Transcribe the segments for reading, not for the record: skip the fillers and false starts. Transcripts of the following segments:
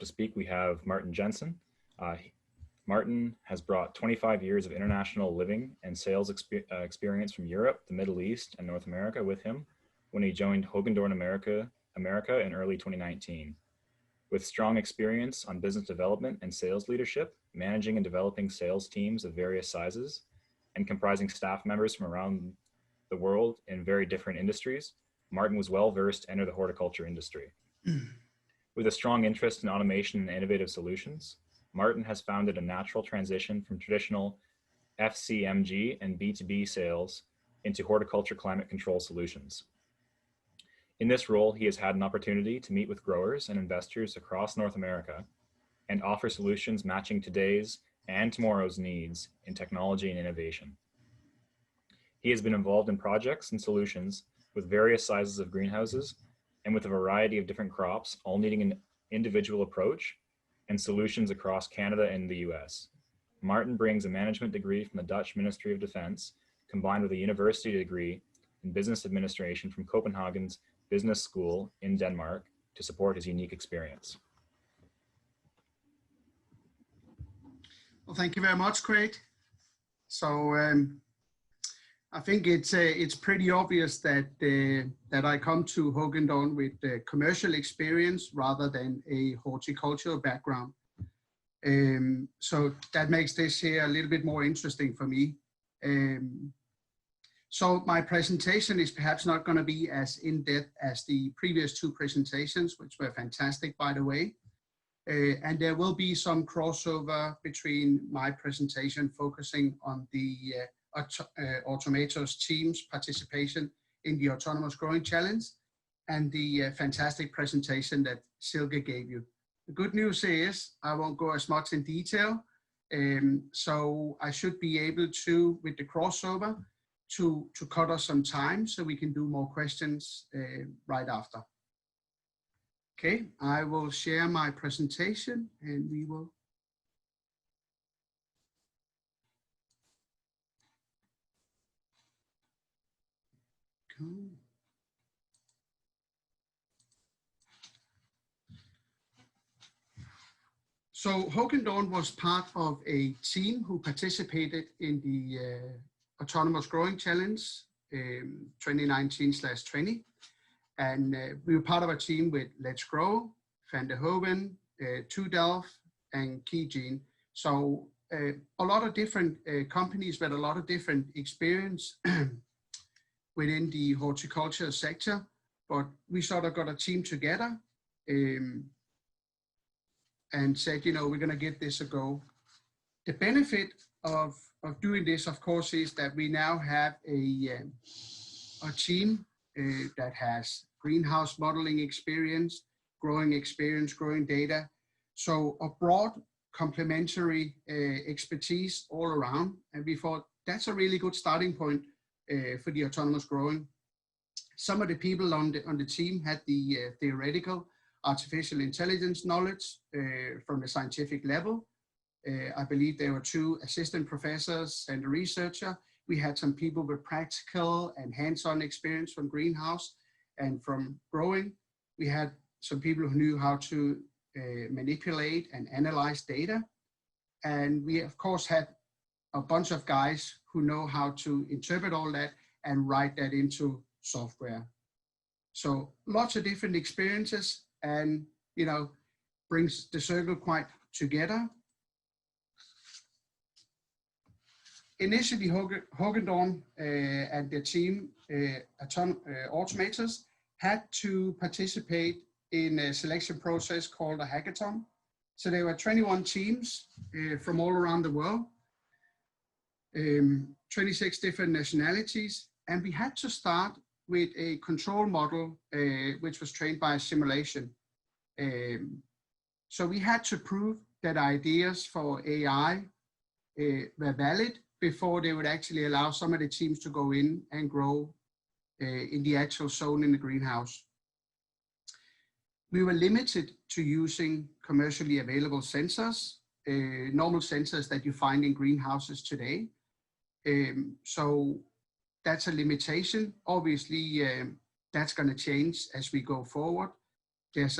up to speak, we have Martin Jensen. Martin has brought 25 years of international living and sales experience from Europe, the Middle East, and North America with him when he joined Hogendorn America in early 2019. With strong experience on business development and sales leadership, managing and developing sales teams of various sizes, and comprising staff members from around the world in very different industries, Martin was well-versed to enter the horticulture industry. With a strong interest in automation and innovative solutions, Martin has founded a natural transition from traditional FCMG and B2B sales into horticulture climate control solutions. In this role, he has had an opportunity to meet with growers and investors across North America and offer solutions matching today's and tomorrow's needs in technology and innovation. He has been involved in projects and solutions with various sizes of greenhouses and with a variety of different crops, all needing an individual approach and solutions across Canada and the US. Martin brings a management degree from the Dutch Ministry of Defense, combined with a university degree in business administration from Copenhagen's Business School in Denmark to support his unique experience. Well, thank you very much, Craig. So I think it's pretty obvious that that I come to Hogendorn with commercial experience rather than a horticultural background. So that makes this here a little bit more interesting for me. So my presentation is perhaps not going to be as in-depth as the previous two presentations, which were fantastic, by the way. And there will be some crossover between my presentation focusing on the Automatoes team's participation in the Autonomous Growing Challenge and the fantastic presentation that Silke gave you. The good news is I won't go as much in detail, so I should be able to, with the crossover, to cut us some time so we can do more questions right after. Okay, I will share my presentation and we will go. So Hogendorn was part of a team who participated in the Autonomous Growing Challenge 2019/20. And we were part of a team with Let's Grow, Van der Hoven, Tudelf, and Keygene. So a lot of different companies with a lot of different experience within the horticulture sector, but we sort of got a team together and said, you know, we're going to give this a go. The benefit of doing this, of course, is that we now have a team that has greenhouse modeling experience, growing data. So a broad complementary expertise all around. And we thought that's a really good starting point for the autonomous growing. Some of the people on the team had the theoretical artificial intelligence knowledge from the scientific level. I believe there were 2 assistant professors and a researcher. We had some people with practical and hands-on experience from greenhouse and from growing. We had some people who knew how to manipulate and analyze data. And we, of course, had a bunch of guys who know how to interpret all that and write that into software. So lots of different experiences and, you know, brings the circle quite together. Initially, Hogendorn and the team, Automatoes, had to participate in a selection process called a hackathon. So there were 21 teams from all around the world, 26 different nationalities, and we had to start with a control model which was trained by a simulation. So we had to prove that ideas for AI were valid before they would actually allow some of the teams to go in and grow in the actual zone in the greenhouse. We were limited to using commercially available sensors, normal sensors that you find in greenhouses today. So that's a limitation. Obviously, that's going to change as we go forward. There's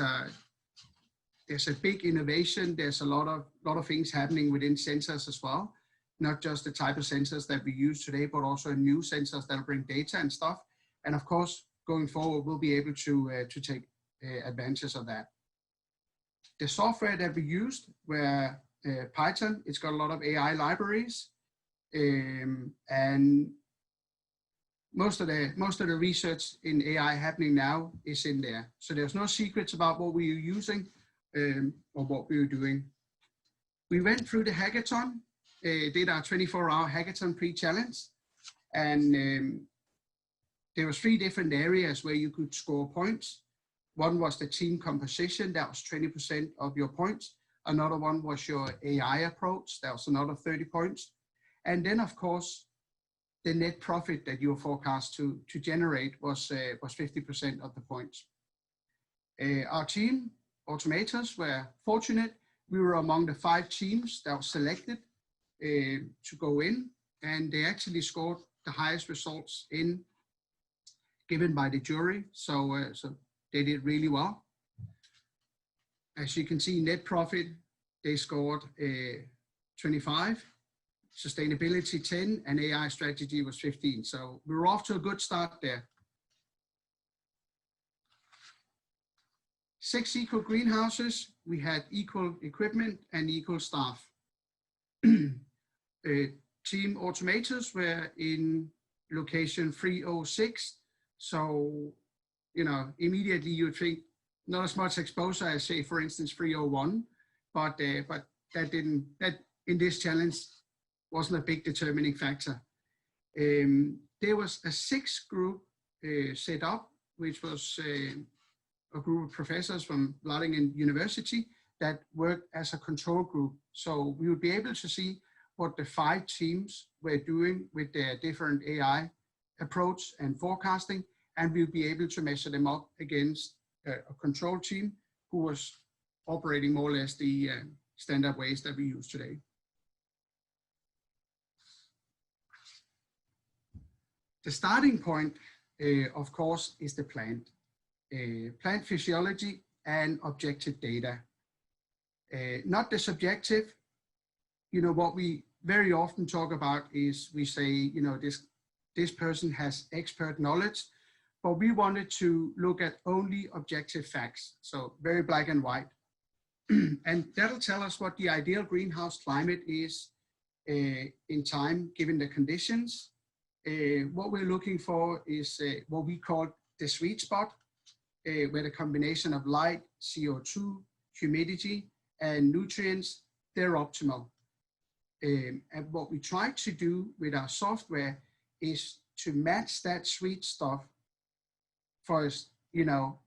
there's a big innovation. There's a lot of things happening within sensors as well, not just the type of sensors that we use today, but also new sensors that will bring data and stuff. And of course, going forward, we'll be able to take advantage of that. The software that we used were Python. It's got a lot of AI libraries, and most of the research in AI happening now is in there. So there's no secrets about what we are using or what we are doing. We went through the hackathon, did our 24-hour hackathon pre-challenge, and there was 3 different areas where you could score points. One was the team composition, that was 20% of your points. Another one was your AI approach, that was another 30 points. And then of course, the net profit that you were forecast to generate was 50% of the points. Our team, Automatoes, were fortunate. We were among the 5 teams that were selected to go in, and they actually scored the highest results given by the jury. So they did really well. As you can see, net profit, they scored 25. Sustainability 10, and AI strategy was 15. So we were off to a good start there. 6 equal greenhouses. We had equal equipment and equal staff. Team Automators were in location 306. So, you know, immediately you'd think not as much exposure as, say, for instance, 301, but that in this challenge wasn't a big determining factor. There was a 6th group set up, which was a group of professors from Groningen University that worked as a control group. So we would be able to see what the 5 teams were doing with their different AI approach and forecasting, and we'll be able to measure them up against a control team who was operating more or less the standard ways that we use today. The starting point, of course, is the plant. Plant physiology and objective data. Not the subjective. You know, what we very often talk about is we say, you know, this person has expert knowledge, but we wanted to look at only objective facts. So very black and white. And that'll tell us what the ideal greenhouse climate is in time, given the conditions. What we're looking for is what we call the sweet spot, where the combination of light, CO2, humidity, and nutrients, they're optimal. And what we try to do with our software is to match that sweet stuff for, you know,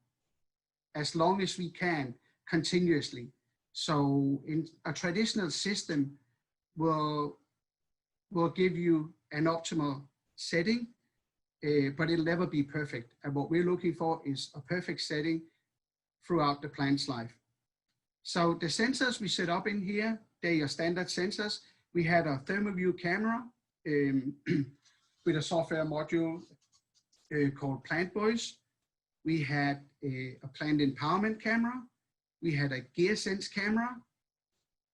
as long as we can continuously. So in a traditional system will give you an optimal setting, but it'll never be perfect. And what we're looking for is a perfect setting throughout the plant's life. So the sensors we set up in here, they're your standard sensors. We had a thermoview camera with a software module called PlantBoys. We had a plant empowerment camera. We had a gear sense camera.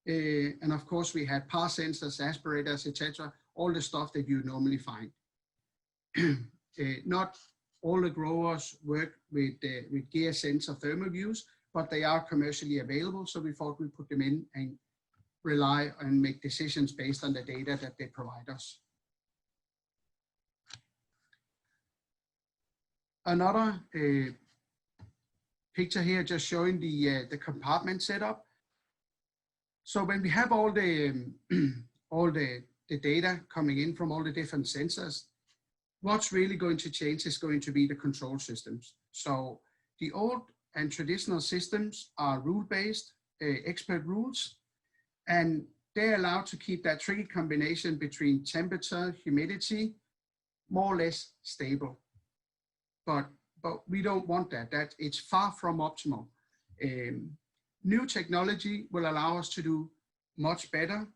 And of course, we had PAR sensors, aspirators, etc., all the stuff that you normally find. Not all the growers work with gear sense or thermoviews, but they are commercially available. So we thought we'd put them in and rely and make decisions based on the data that they provide us. Another picture here just showing the compartment setup. So when we have all the data coming in from all the different sensors, what's really going to change is going to be the control systems. So the old and traditional systems are rule-based, expert rules, and they're allowed to keep that tricky combination between temperature, humidity, more or less stable. But we don't want that. It's far from optimal. New technology will allow us to do much better.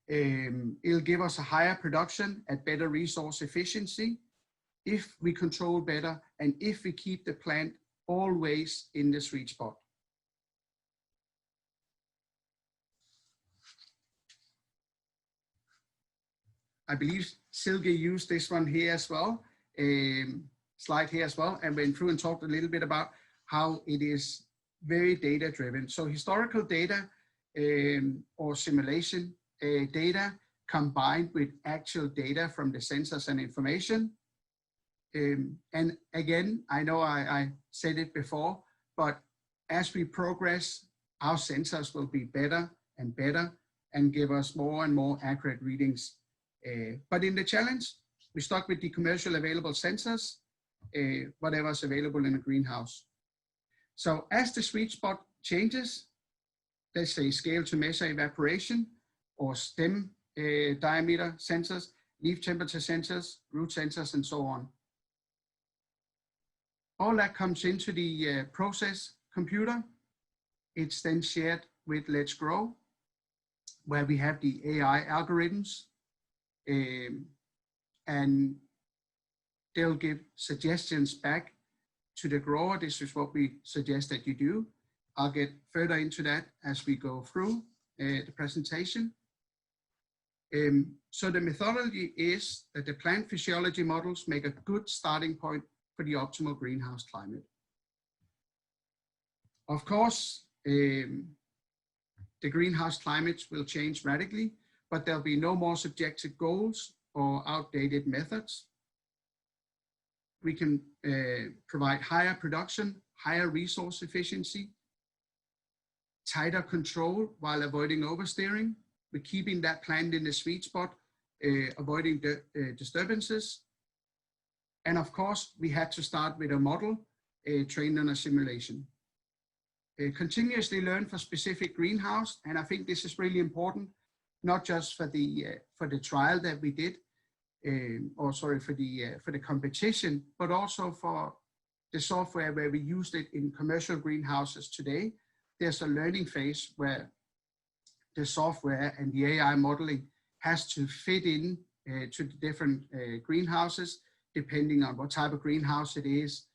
It'll give us a higher production at better resource efficiency if we control better and if we keep the plant always in the sweet spot. I believe Silke used this one here as well, slide here as well, and went through and talked a little bit about how it is very data driven. So historical data or simulation data combined with actual data from the sensors and information. And again, I know I said it before, but as we progress, our sensors will be better and better and give us more and more accurate readings. But in the challenge, we stuck with the commercial available sensors, whatever's available in a greenhouse. So as the sweet spot changes, let's say scale to measure evaporation or stem diameter sensors, leaf temperature sensors, root sensors, and so on. All that comes into the process computer. It's then shared with Let's Grow, where we have the AI algorithms, and they'll give suggestions back to the grower. This is what we suggest that you do. I'll get further into that as we go through the presentation. So the methodology is that the plant physiology models make a good starting point for the optimal greenhouse climate. Of course, the greenhouse climates will change radically, but there'll be no more subjective goals or outdated methods. We can provide higher production, higher resource efficiency, tighter control while avoiding oversteering. We're keeping that plant in the sweet spot, avoiding the disturbances. And of course, we had to start with a model trained on a simulation. Continuously learn for specific greenhouse, and I think this is really important, not just for the trial that we did, for the competition, but also for the software where we used it in commercial greenhouses today. There's a learning phase where the software and the AI modeling has to fit in to the different greenhouses, depending on what type of greenhouse it is,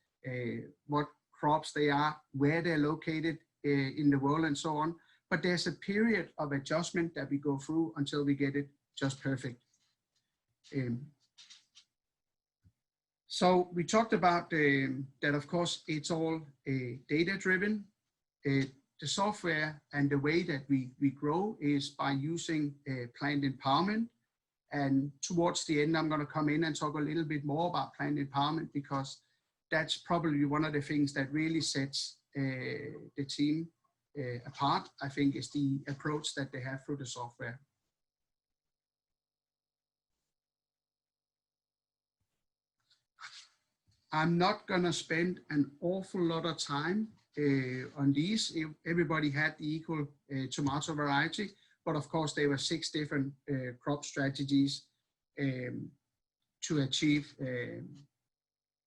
what crops they are, where they're located in the world, and so on. But there's a period of adjustment that we go through until we get it just perfect. So we talked about that, of course, it's all data-driven. The software and the way that we grow is by using plant empowerment. And towards the end, I'm going to come in and talk a little bit more about plant empowerment, because that's probably one of the things that really sets the team apart, I think, is the approach that they have through the software. I'm not going to spend an awful lot of time on these. Everybody had the equal tomato variety, but of course there were 6 different crop strategies to achieve,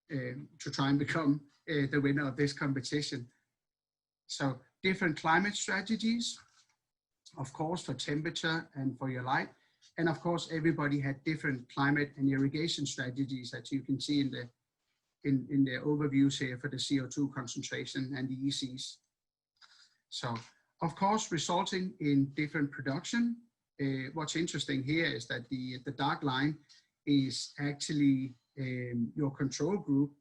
to try and become the winner of this competition. So different climate strategies, of course, for temperature and for your light. And of course, everybody had different climate and irrigation strategies, that you can see in the overviews here for the CO2 concentration and the ECs. So, of course, resulting in different production. What's interesting here is that the dark line is actually your control group,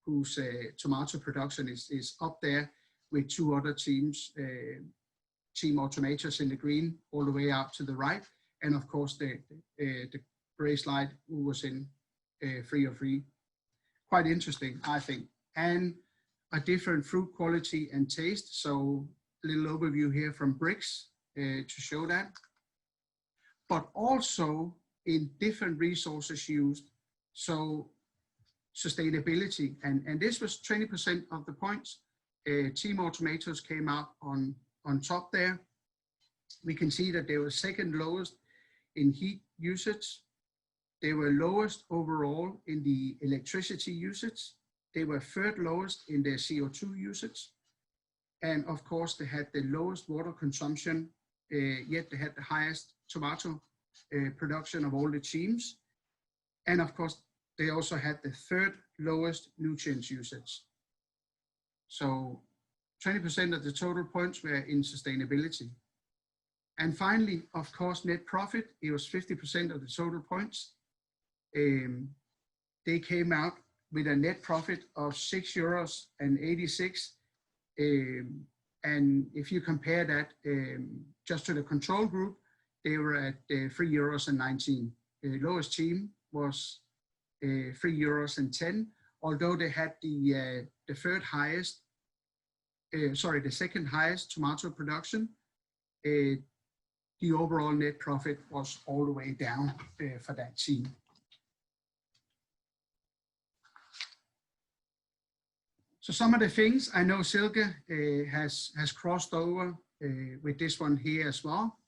whose tomato production is up there with 2 other teams, Team Automatoes in the green, all the way out to the right. And of course, the gray slide who was in 303. Quite interesting, I think. And a different fruit quality and taste. So a little overview here from Brix to show that. But also in different resources used. So sustainability, and this was 20% of the points. Team Automatoes came out on top there. We can see that they were second lowest in heat usage. They were lowest overall in the electricity usage. They were third lowest in their CO2 usage. And of course, they had the lowest water consumption, yet they had the highest tomato production of all the teams. And of course, they also had the third lowest nutrients usage. So 20% of the total points were in sustainability. And finally, of course, net profit, it was 50% of the total points. They came out with a net profit of €6.86. And if you compare that just to the control group, they were at €3.19. The lowest team was €3.10, although they had the second highest tomato production. The overall net profit was all the way down for that team. So some of the things, I know Silke has crossed over with this one here as well.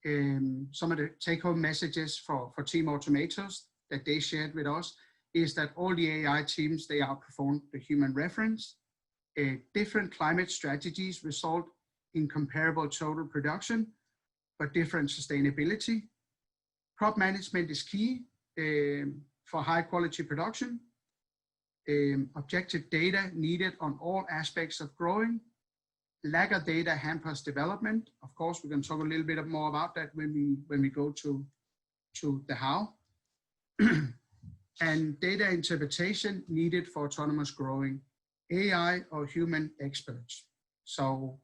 Some of the take-home messages for Team Automatoes that they shared with us is that all the AI teams, they outperformed the human reference. Different climate strategies result in comparable total production, but different sustainability. Crop management is key for high quality production. Objective data needed on all aspects of growing. Lack of data hampers development. Of course, we're going to talk a little bit more about that when we go to the how. And data interpretation needed for autonomous growing. AI or human experts. So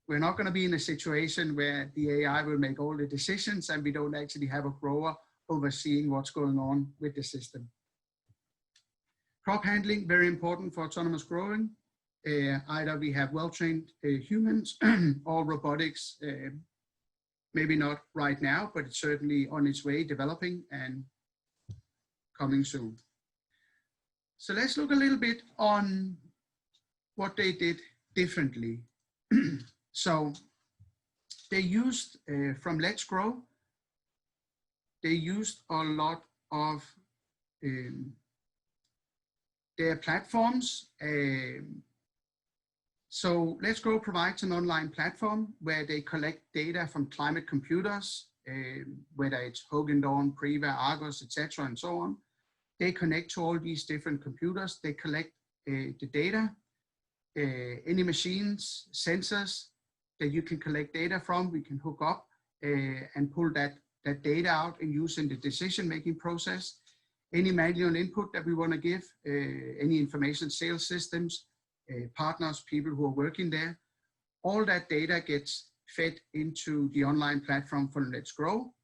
we're not going to be in a situation where the AI will make all the decisions and we don't actually have a grower overseeing what's going on with the system. Crop handling, very important for autonomous growing. Either we have well-trained humans or robotics, maybe not right now, but it's certainly on its way, developing and coming soon. So let's look a little bit on what they did differently. So they used, from Let's Grow, they used a lot of their platforms. So Let's Grow provides an online platform where they collect data from climate computers, whether it's Hogan Dawn, Priva, Argos, etc., and so on. They connect to all these different computers. They collect the data, any machines, sensors that you can collect data from, we can hook up and pull that data out and use in the decision-making process. Any manual input that we want to give, any information sales systems, partners, people who are working there, all that data gets fed into the online platform for Let's Grow,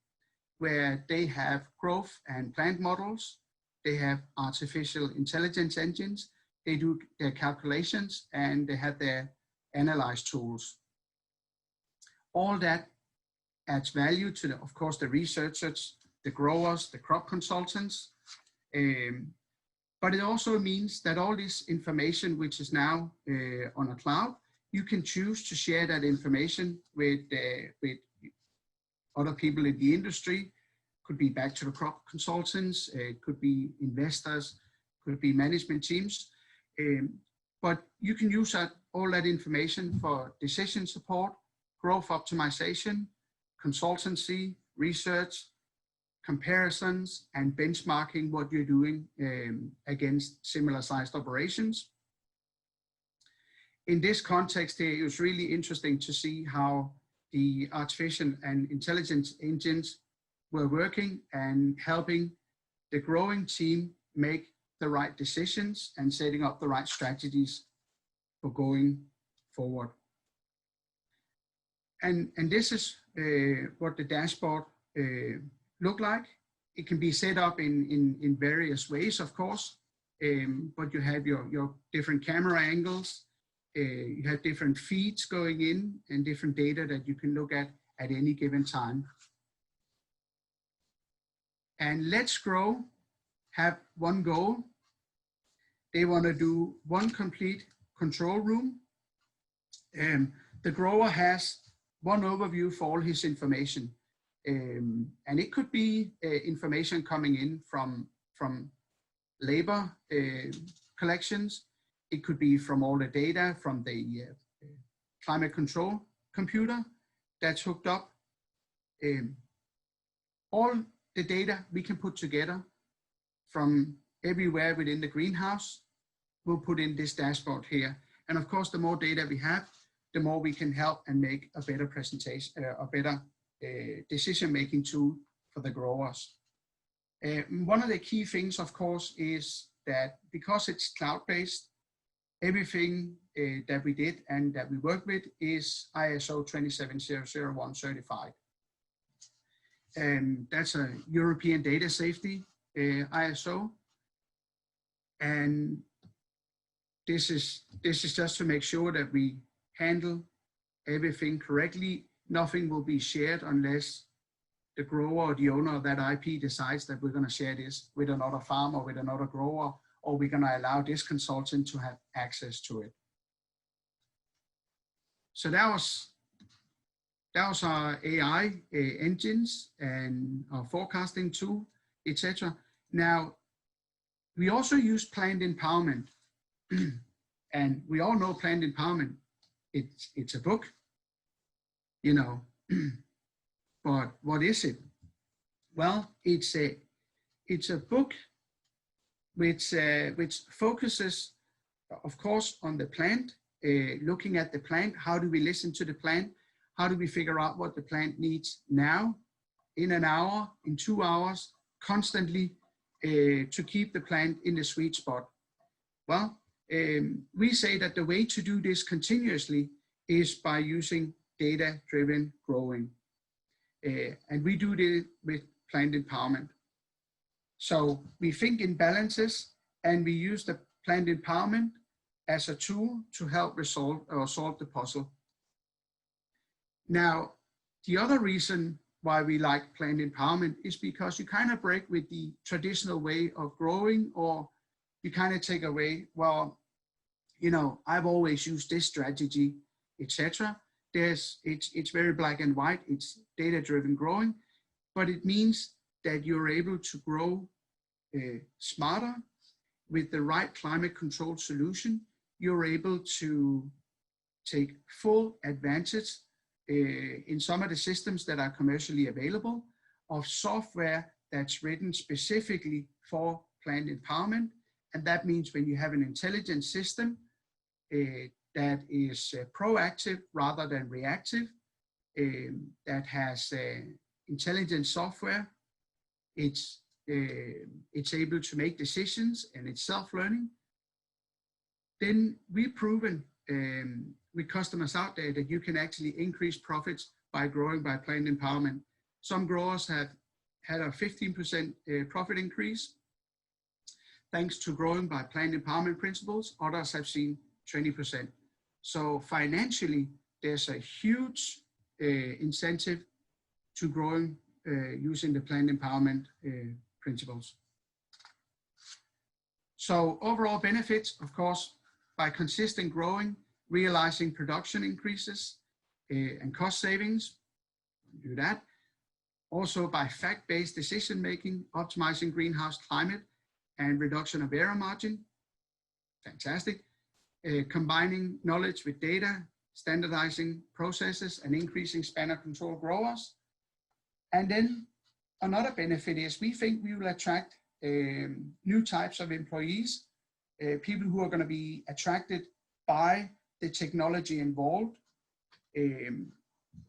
where they have growth and plant models, they have artificial intelligence engines, they do their calculations, and they have their analyze tools. All that adds value to, of course, the researchers, the growers, the crop consultants. But it also means that all this information, which is now on a cloud, you can choose to share that information with other people in the industry. Could be back to the crop consultants, could be investors, could be management teams. But you can use all that information for decision support, growth optimization, consultancy, research, comparisons, and benchmarking what you're doing against similar sized operations. In this context here, it was really interesting to see how the artificial and intelligence engines were working and helping the growing team make the right decisions and setting up the right strategies for going forward. And this is what the dashboard look like. It can be set up in various ways, of course, but you have your different camera angles, you have different feeds going in and different data that you can look at any given time. And Let's Grow have one goal. They want to do one complete control room. The grower has one overview for all his information. And it could be information coming in from labor collections. It could be from all the data from the climate control computer that's hooked up. All the data we can put together from everywhere within the greenhouse, we'll put in this dashboard here. And of course, the more data we have, the more we can help and make a better presentation, a better decision-making tool for the growers. One of the key things, of course, is that because it's cloud-based, everything that we did and that we work with is ISO 27001 certified. And that's a European data safety ISO. And this is just to make sure that we handle everything correctly. Nothing will be shared unless the grower or the owner of that IP decides that we're going to share this with another farm or with another grower, or we're going to allow this consultant to have access to it. So that was our AI engines and our forecasting tool, etc. Now, we also use plant empowerment. And we all know plant empowerment. It's a book, you know. But what is it? Well, it's a book which focuses, of course, on the plant, looking at the plant. How do we listen to the plant? How do we figure out what the plant needs now, in an hour, in 2 hours, constantly, to keep the plant in the sweet spot? Well, we say that the way to do this continuously is by using data-driven growing. And we do this with plant empowerment. So we think in balances, and we use the plant empowerment as a tool to help solve the puzzle. Now, the other reason why we like plant empowerment is because you kind of break with the traditional way of growing, or you kind of take away, well, you know, I've always used this strategy, etc. It's very black and white. It's data-driven growing, but it means that you're able to grow smarter with the right climate control solution. You're able to take full advantage in some of the systems that are commercially available of software that's written specifically for plant empowerment. And that means when you have an intelligent system that is proactive rather than reactive, that has intelligent software, it's able to make decisions, and it's self-learning. Then we've proven with customers out there that you can actually increase profits by growing by plant empowerment. Some growers have had a 15% profit increase thanks to growing by plant empowerment principles. Others have seen 20%. So financially, there's a huge incentive to growing using the plant empowerment principles. So overall benefits, of course, by consistent growing, realizing production increases and cost savings, do that. Also by fact-based decision-making, optimizing greenhouse climate and reduction of error margin, fantastic. Combining knowledge with data, standardizing processes, and increasing span of control growers. And then another benefit is we think we will attract new types of employees, people who are going to be attracted by the technology involved.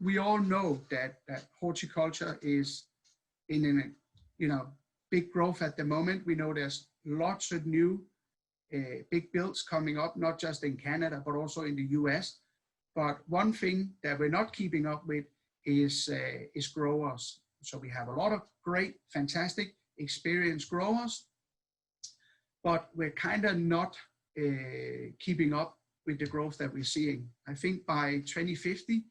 We all know that horticulture is in big growth at the moment. We know there's lots of new big builds coming up, not just in Canada, but also in the US. But one thing that we're not keeping up with is growers. So we have a lot of great, fantastic, experienced growers, but we're kind of not keeping up with the growth that we're seeing. I think by 2050,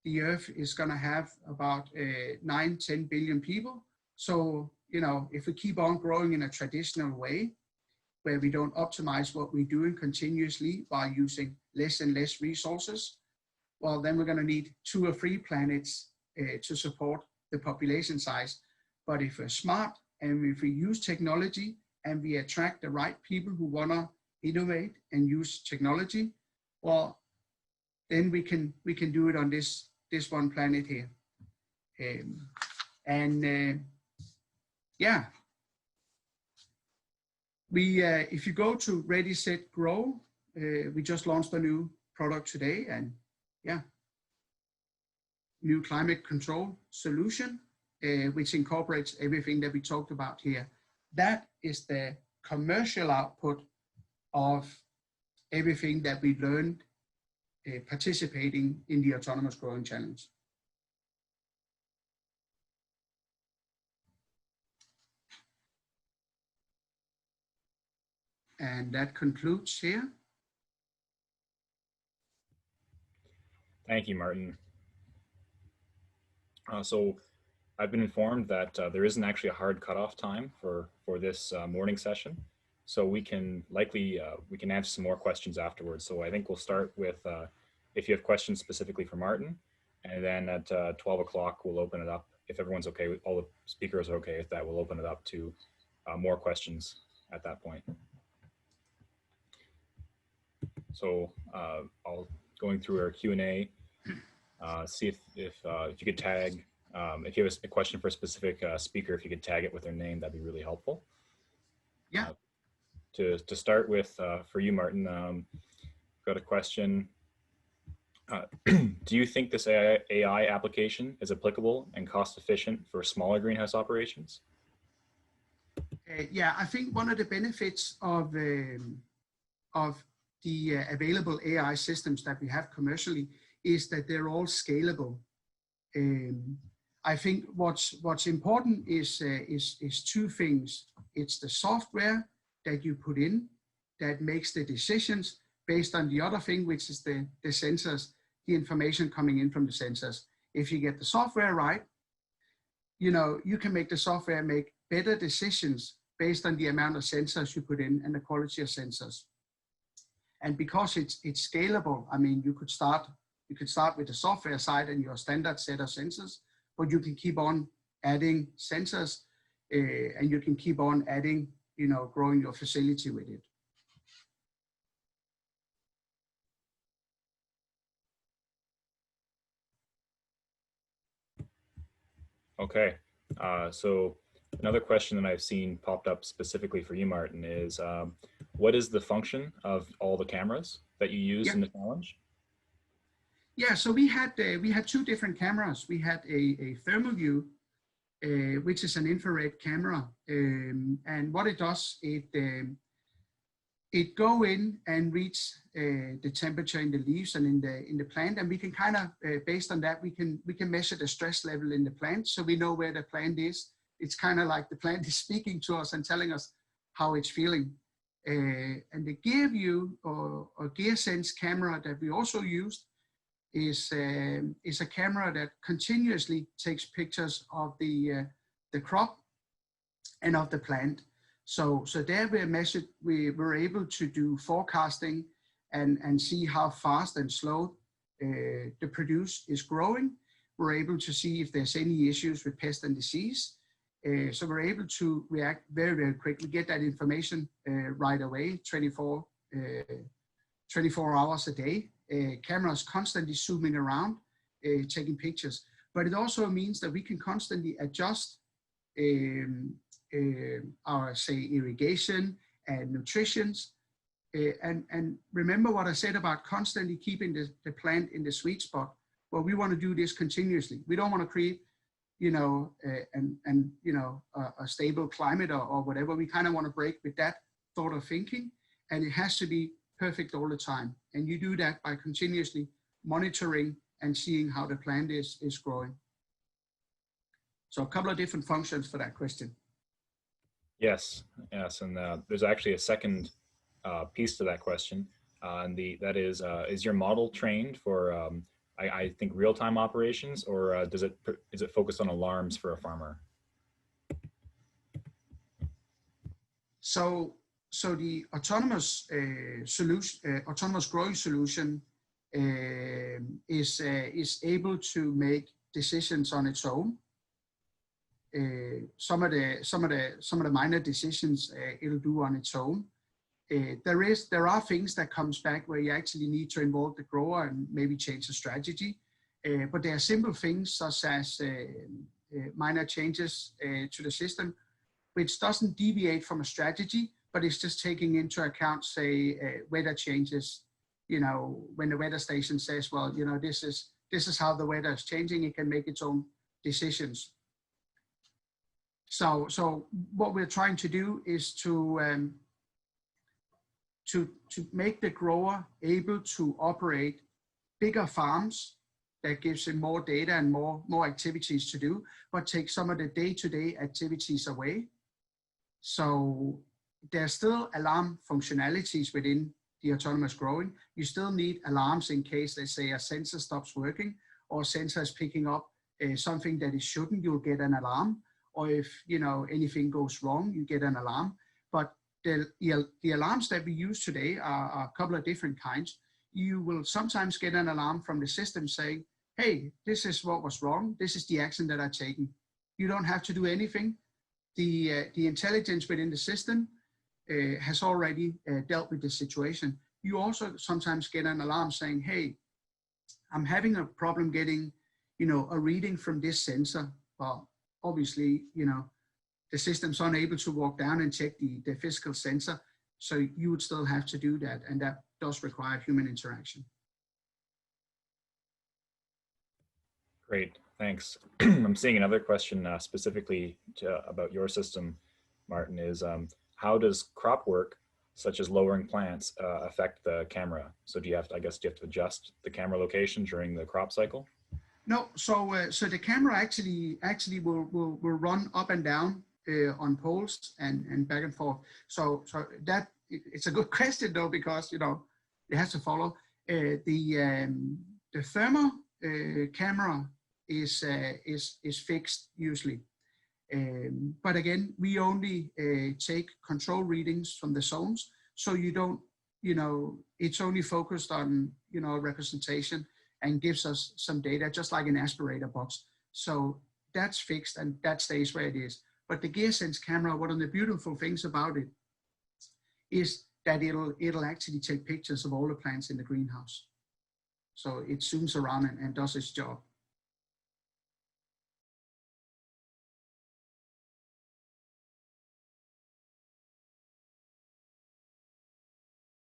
the Earth is going to have about 9-10 billion people. So, you know, if we keep on growing in a traditional way, where we don't optimize what we're doing continuously by using less and less resources, well, then we're going to need 2 or 3 planets to support the population size. But if we're smart and if we use technology and we attract the right people who want to innovate and use technology, well, then we can do it on this one planet here. Yeah. If you go to Ready, Set, Grow, we just launched a new product today, and yeah, new climate control solution. which incorporates everything that we talked about here. That is the commercial output of everything that we learned participating in the Autonomous Growing Challenge. And that concludes here. Thank you, Martin. So I've been informed that there isn't actually a hard cutoff time for this morning session. So we can likely, we can answer some more questions afterwards. So I think we'll start with, if you have questions specifically for Martin, and then at 12 o'clock, we'll open it up. If everyone's okay, all the speakers are okay with that, we'll open it up to more questions at that point. So I'll going through our Q&A, see if you could tag, if you have a question for a specific speaker, if you could tag it with their name, that'd be really helpful. Yeah. To start with, for you, Martin, got a question. Do you think this AI application is applicable and cost efficient for smaller greenhouse operations? Yeah, I think one of the benefits of the available AI systems that we have commercially is that they're all scalable. I think what's important is two things. It's the software that you put in that makes the decisions based on the other thing, which is the sensors, the information coming in from the sensors. If you get the software right, you know, you can make the software make better decisions based on the amount of sensors you put in and the quality of sensors. And because it's scalable, I mean, you could start with the software side and your standard set of sensors, but you can keep on adding sensors and you can keep on adding, you know, growing your facility with it. Okay, so another question that I've seen popped up specifically for you, Martin, is what is the function of all the cameras that you use in the challenge? Yeah, so we had two different cameras. We had a thermal view, which is an infrared camera, and what it does, it go in and reads the temperature in the leaves and in the plant, and we can kind of based on that we can measure the stress level in the plant, so we know where the plant is. It's kind of like the plant is speaking to us and telling us how it's feeling. And the gear view or gear sense camera that we also used is a camera that continuously takes pictures of the crop and of the plant. So there we were able to do forecasting and see how fast and slow the produce is growing. We're able to see if there's any issues with pest and disease. So we're able to react very, very quickly, get that information right away, 24 hours a day. Cameras constantly zooming around, taking pictures. But it also means that we can constantly adjust our, say, irrigation and nutrition. And remember what I said about constantly keeping the plant in the sweet spot. Well, we want to do this continuously. We don't want to create, you know, a stable climate or whatever. We kind of want to break with that thought of thinking, and it has to be perfect all the time. And you do that by continuously monitoring and seeing how the plant is growing. So a couple of different functions for that question. Yes, and there's actually a second piece to that question, and that is your model trained for I think real-time operations, or is it focused on alarms for a farmer? So the autonomous solution, autonomous growing solution, is able to make decisions on its own. Some of the minor decisions it'll do on its own. There are things that comes back where you actually need to involve the grower and maybe change the strategy. But there are simple things such as minor changes to the system, which doesn't deviate from a strategy, but it's just taking into account, say, weather changes. You know, when the weather station says, well, you know, this is how the weather is changing, it can make its own decisions. So what we're trying to do is to make the grower able to operate bigger farms that gives him more data and more activities to do, but take some of the day-to-day activities away. So there's still alarm functionalities within the autonomous growing. You still need alarms in case, let's say, a sensor stops working or a sensor is picking up something that it shouldn't, you'll get an alarm. Or if anything goes wrong, you get an alarm. But the alarms that we use today are a couple of different kinds. You will sometimes get an alarm from the system saying, hey, this is what was wrong. This is the action that I've taken. You don't have to do anything. The intelligence within the system has already dealt with the situation. You also sometimes get an alarm saying, hey, I'm having a problem getting, a reading from this sensor. Well, obviously, the system's unable to walk down and check the physical sensor. So you would still have to do that. And that does require human interaction. Great, thanks. I'm seeing another question specifically about your system, Martin, is how does crop work, such as lowering plants, affect the camera? So do you have to adjust the camera location during the crop cycle? No, so the camera actually will run up and down on poles and back and forth. So that it's a good question though, because it has to follow. The thermal camera is fixed usually, but again we only take control readings from the zones. So you don't, it's only focused on representation and gives us some data, just like an aspirator box. So that's fixed and that stays where it is. But the GearSense camera, one of the beautiful things about it is that it'll actually take pictures of all the plants in the greenhouse. So it zooms around and does its job.